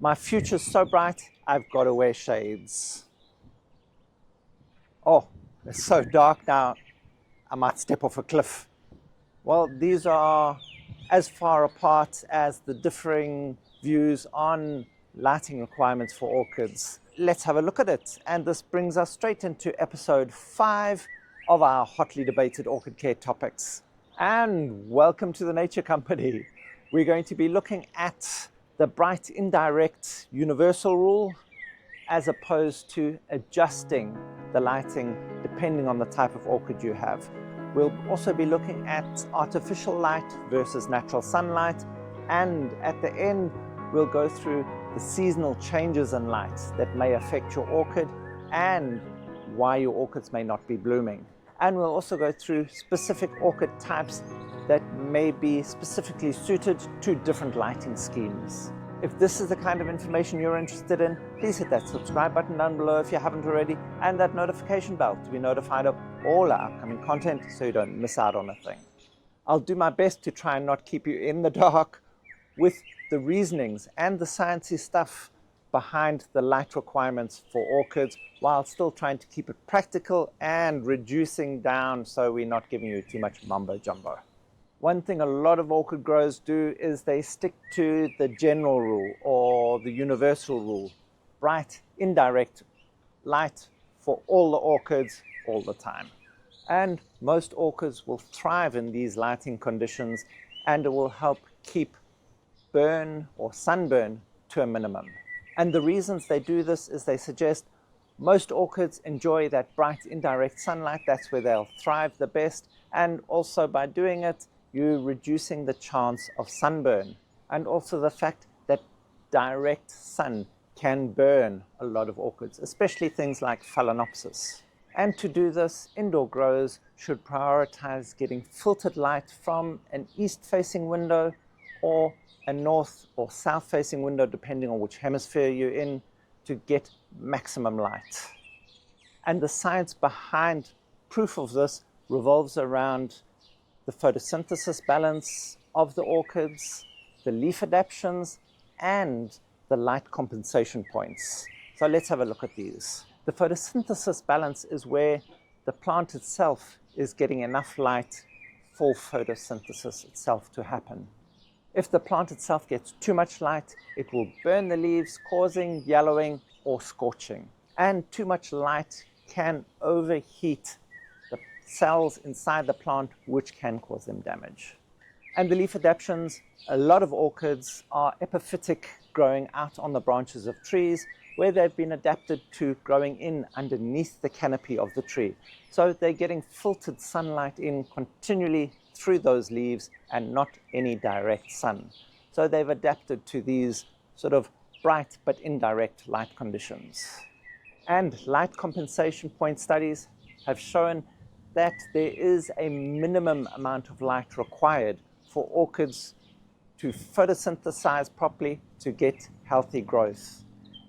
My future's so bright, I've got to wear shades. Oh, it's so dark now, I might step off a cliff. Well, these are as far apart as the differing views on lighting requirements for orchids. Let's have a look at it. And this brings us straight into episode 5 of our hotly debated orchid care topics. And welcome to the Nature Company. We're going to be looking at the bright indirect universal rule as opposed to adjusting the lighting depending on the type of orchid you have. We'll also be looking at artificial light versus natural sunlight, and at the end we'll go through the seasonal changes in light that may affect your orchid and why your orchids may not be blooming. And we'll also go through specific orchid types that may be specifically suited to different lighting schemes. If this is the kind of information you're interested in, please hit that subscribe button down below if you haven't already, and that notification bell to be notified of all our upcoming content so you don't miss out on a thing. I'll do my best to try and not keep you in the dark with the reasonings and the sciencey stuff behind the light requirements for orchids, while still trying to keep it practical and reducing down so we're not giving you too much mumbo jumbo. One thing a lot of orchid growers do is they stick to the general rule or the universal rule. Bright, indirect light for all the orchids all the time. And most orchids will thrive in these lighting conditions, and it will help keep burn or sunburn to a minimum. And the reasons they do this is they suggest most orchids enjoy that bright indirect sunlight. That's where they'll thrive the best. And also by doing it, you're reducing the chance of sunburn, and also the fact that direct sun can burn a lot of orchids, especially things like Phalaenopsis. And to do this, indoor growers should prioritize getting filtered light from an east-facing window or a north or south-facing window, depending on which hemisphere you're in, to get maximum light. And the science behind proof of this revolves around the photosynthesis balance of the orchids, the leaf adaptions, and the light compensation points. So let's have a look at these. The photosynthesis balance is where the plant itself is getting enough light for photosynthesis itself to happen. If the plant itself gets too much light, it will burn the leaves, causing yellowing or scorching. And too much light can overheat cells inside the plant, which can cause them damage. And the leaf adaptions, a lot of orchids are epiphytic, growing out on the branches of trees where they've been adapted to growing in underneath the canopy of the tree. So they're getting filtered sunlight in continually through those leaves and not any direct sun. So they've adapted to these sort of bright but indirect light conditions. And light compensation point studies have shown that there is a minimum amount of light required for orchids to photosynthesize properly to get healthy growth.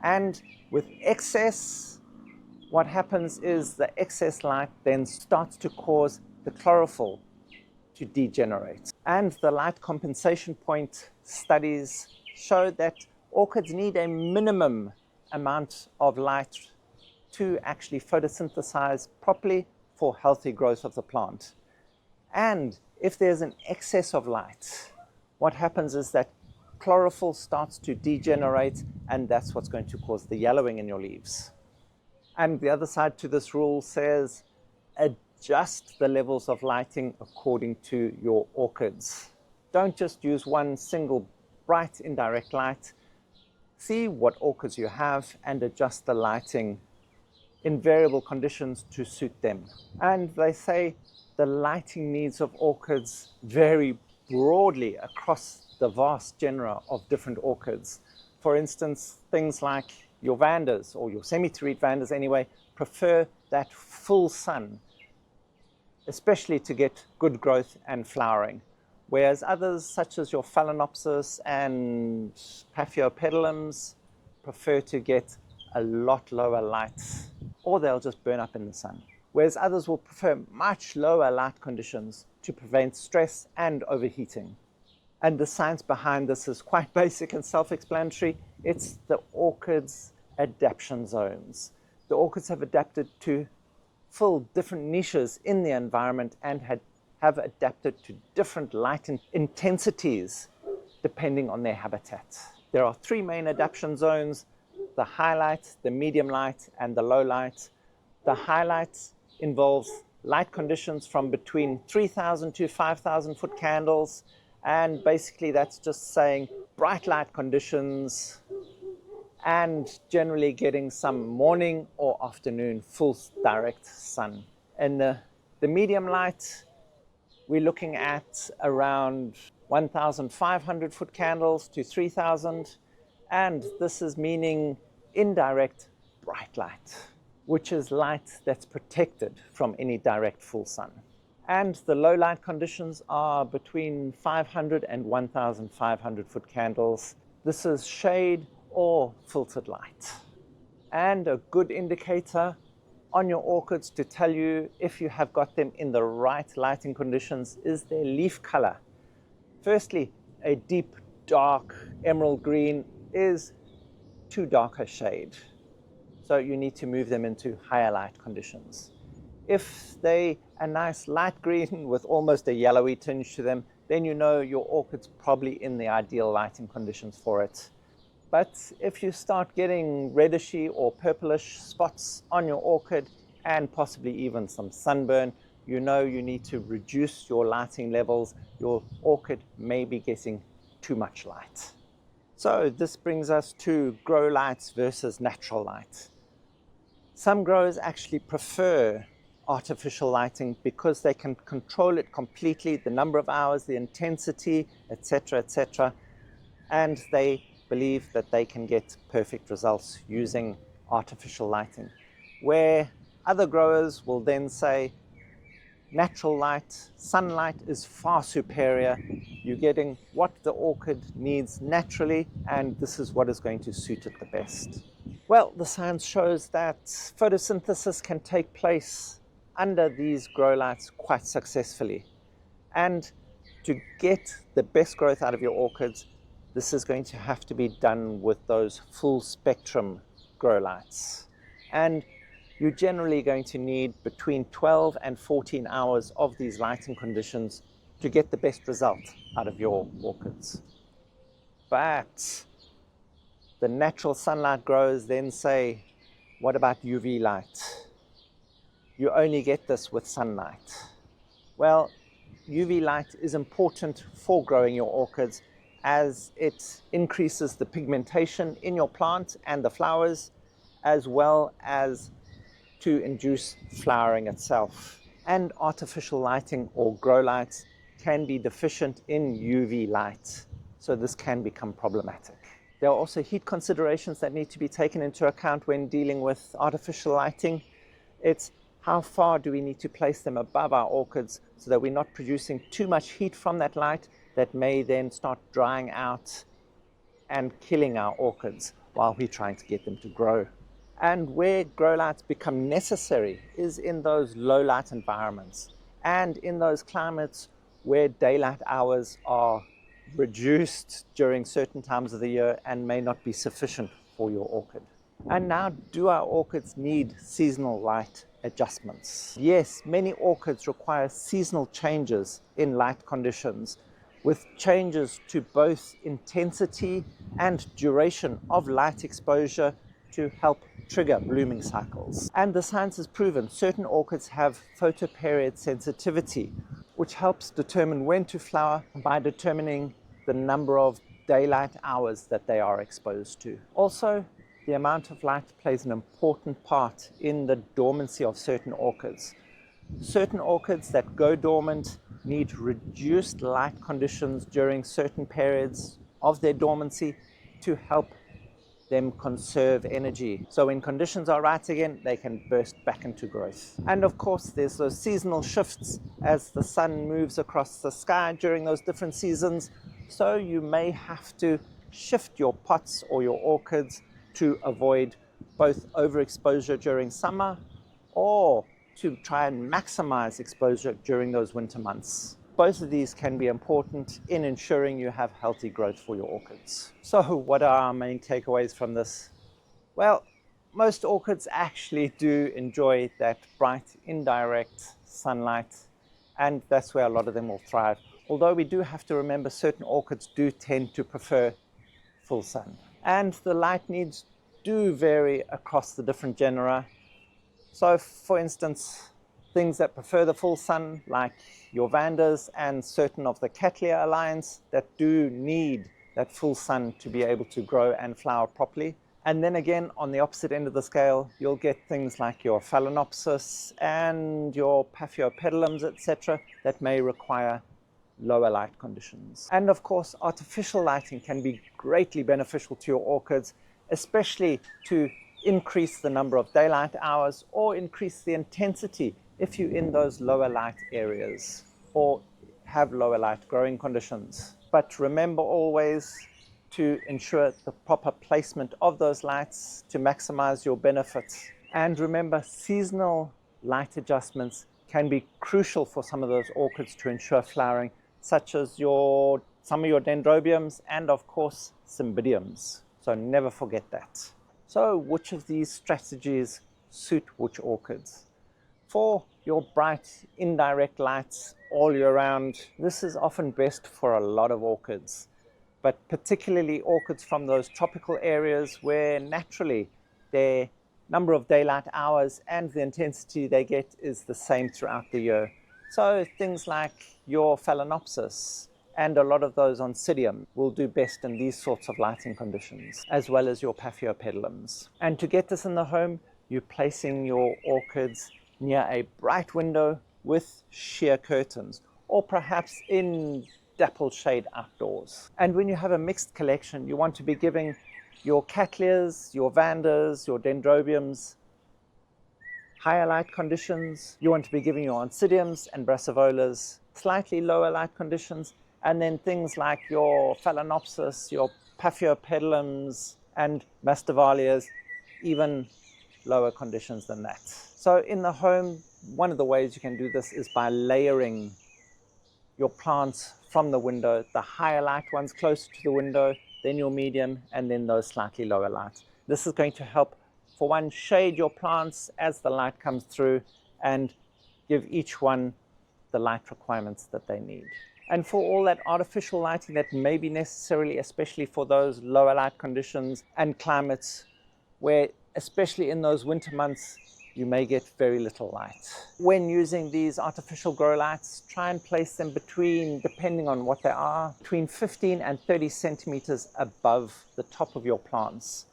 And with excess, what happens is the excess light then starts to cause the chlorophyll to degenerate. And the light compensation point studies show that orchids need a minimum amount of light to actually photosynthesize properly for healthy growth of the plant. And if there's an excess of light, what happens is that chlorophyll starts to degenerate, and that's what's going to cause the yellowing in your leaves. And the other side to this rule says adjust the levels of lighting according to your orchids. Don't just use one single bright indirect light. See what orchids you have and adjust the lighting in variable conditions to suit them. And they say the lighting needs of orchids vary broadly across the vast genera of different orchids. For instance, things like your vandas, or your semi-terete vandas anyway, prefer that full sun, especially to get good growth and flowering. Whereas others, such as your Phalaenopsis and Paphiopedilums, prefer to get a lot lower light, or they'll just burn up in the sun. Whereas others will prefer much lower light conditions to prevent stress and overheating. And the science behind this is quite basic and self-explanatory. It's the orchids' adaptation zones. The orchids have adapted to fill different niches in the environment and have adapted to different light intensities depending on their habitat. There are three main adaptation zones: the high light, the medium light, and the low light. The high light involves light conditions from between 3,000 to 5,000 foot candles, and basically that's just saying bright light conditions and generally getting some morning or afternoon full direct sun. And the medium light, we're looking at around 1,500 foot candles to 3,000, and this is meaning indirect bright light, which is light that's protected from any direct full sun. And the low light conditions are between 500 and 1,500 foot candles. This is shade or filtered light. And a good indicator on your orchids to tell you if you have got them in the right lighting conditions is their leaf color. Firstly, a deep dark emerald green is too dark a shade, so you need to move them into higher light conditions. If they a nice light green with almost a yellowy tinge to them, then you know your orchid's probably in the ideal lighting conditions for it. But if you start getting reddishy or purplish spots on your orchid and possibly even some sunburn, you know you need to reduce your lighting levels. Your orchid may be getting too much light. So this brings us to grow lights versus natural light. Some growers actually prefer artificial lighting because they can control it completely, the number of hours, the intensity, etc., etc. And they believe that they can get perfect results using artificial lighting. Where other growers will then say natural light, sunlight is far superior. You're getting what the orchid needs naturally, and this is what is going to suit it the best. Well, the science shows that photosynthesis can take place under these grow lights quite successfully. And to get the best growth out of your orchids, this is going to have to be done with those full spectrum grow lights. And you're generally going to need between 12 and 14 hours of these lighting conditions to get the best result out of your orchids. But the natural sunlight growers then say, what about UV light? You only get this with sunlight. Well, UV light is important for growing your orchids as it increases the pigmentation in your plant and the flowers, as well as to induce flowering itself. And artificial lighting or grow lights can be deficient in UV light, so this can become problematic. There are also heat considerations that need to be taken into account when dealing with artificial lighting. It's how far do we need to place them above our orchids so that we're not producing too much heat from that light that may then start drying out and killing our orchids while we're trying to get them to grow. And where grow lights become necessary is in those low light environments and in those climates where daylight hours are reduced during certain times of the year and may not be sufficient for your orchid. And now, do our orchids need seasonal light adjustments? Yes, many orchids require seasonal changes in light conditions, with changes to both intensity and duration of light exposure to help trigger blooming cycles. And the science has proven certain orchids have photoperiod sensitivity, which helps determine when to flower by determining the number of daylight hours that they are exposed to. Also, the amount of light plays an important part in the dormancy of certain orchids. Certain orchids that go dormant need reduced light conditions during certain periods of their dormancy to help them conserve energy. So when conditions are right again, they can burst back into growth. And of course, there's those seasonal shifts as the sun moves across the sky during those different seasons. So you may have to shift your pots or your orchids to avoid both overexposure during summer or to try and maximize exposure during those winter months. both of these can be important in ensuring you have healthy growth for your orchids. So what are our main takeaways from this? Well, most orchids actually do enjoy that bright, indirect sunlight, and that's where a lot of them will thrive. Although we do have to remember certain orchids do tend to prefer full sun. And the light needs do vary across the different genera. So for instance, things that prefer the full sun, like your Vandas and certain of the Cattleya alliance, that do need that full sun to be able to grow and flower properly. And then again, on the opposite end of the scale, you'll get things like your Phalaenopsis and your Paphiopedilums, etc., that may require lower light conditions. And of course, artificial lighting can be greatly beneficial to your orchids, especially to increase the number of daylight hours or increase the intensity if you're in those lower light areas or have lower light growing conditions. But remember always to ensure the proper placement of those lights to maximize your benefits. And remember, seasonal light adjustments can be crucial for some of those orchids to ensure flowering, such as some of your Dendrobiums and of course Cymbidiums. So never forget that. So which of these strategies suit which orchids? For your bright indirect lights all year round, this is often best for a lot of orchids, but particularly orchids from those tropical areas where naturally their number of daylight hours and the intensity they get is the same throughout the year. So things like your Phalaenopsis and a lot of those Oncidium will do best in these sorts of lighting conditions, as well as your Paphiopedilums. And to get this in the home, you're placing your orchids near a bright window with sheer curtains, or perhaps in dapple shade outdoors. And when you have a mixed collection, you want to be giving your Cattleyas, your Vandas, your Dendrobiums higher light conditions. You want to be giving your Oncidiums and Brassivolas slightly lower light conditions, and then things like your Phalaenopsis, your Paphiopedilums and Mastivalias, even lower conditions than that. So in the home, one of the ways you can do this is by layering your plants from the window, the higher light ones closer to the window, then your medium, and then those slightly lower lights. This is going to help, for one, shade your plants as the light comes through and give each one the light requirements that they need. And for all that artificial lighting that may be necessarily, especially for those lower light conditions and climates where, especially in those winter months, you may get very little light. When using these artificial grow lights, try and place them between, depending on what they are, between 15 and 30 centimeters above the top of your plants.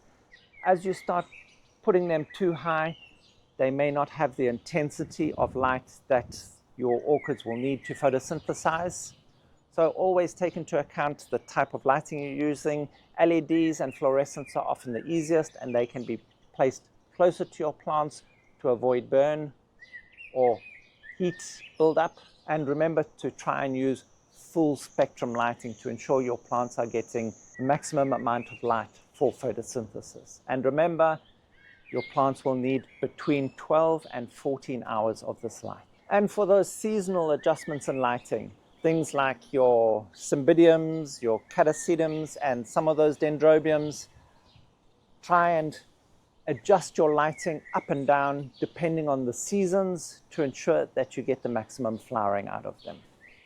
As you start putting them too high, they may not have the intensity of light that your orchids will need to photosynthesize. So always take into account the type of lighting you're using. LEDs and fluorescents are often the easiest, and they can be placed closer to your plants to avoid burn or heat buildup. And remember to try and use full spectrum lighting to ensure your plants are getting the maximum amount of light for photosynthesis. And remember, your plants will need between 12 and 14 hours of this light. And for those seasonal adjustments in lighting, things like your Cymbidiums, your Catasedums, and some of those Dendrobiums, try and adjust your lighting up and down depending on the seasons to ensure that you get the maximum flowering out of them.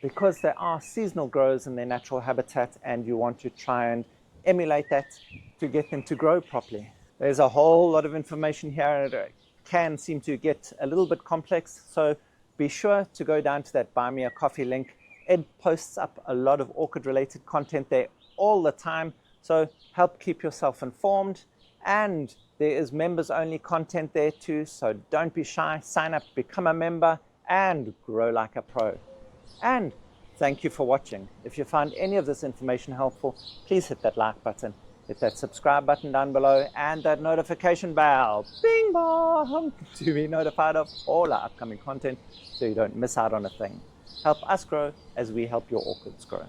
Because they are seasonal growers in their natural habitat, and you want to try and emulate that to get them to grow properly. There's a whole lot of information here, and it can seem to get a little bit complex, so be sure to go down to that Buy Me a Coffee link. Ed posts up a lot of orchid related content there all the time, so help keep yourself informed. And there is members only content there too, so don't be shy, sign up, become a member, and grow like a pro. And thank you for watching. If you found any of this information helpful, please hit that like button, hit that subscribe button down below, and that notification bell, bing bong, to be notified of all our upcoming content so you don't miss out on a thing. Help us grow as we help your orchids grow.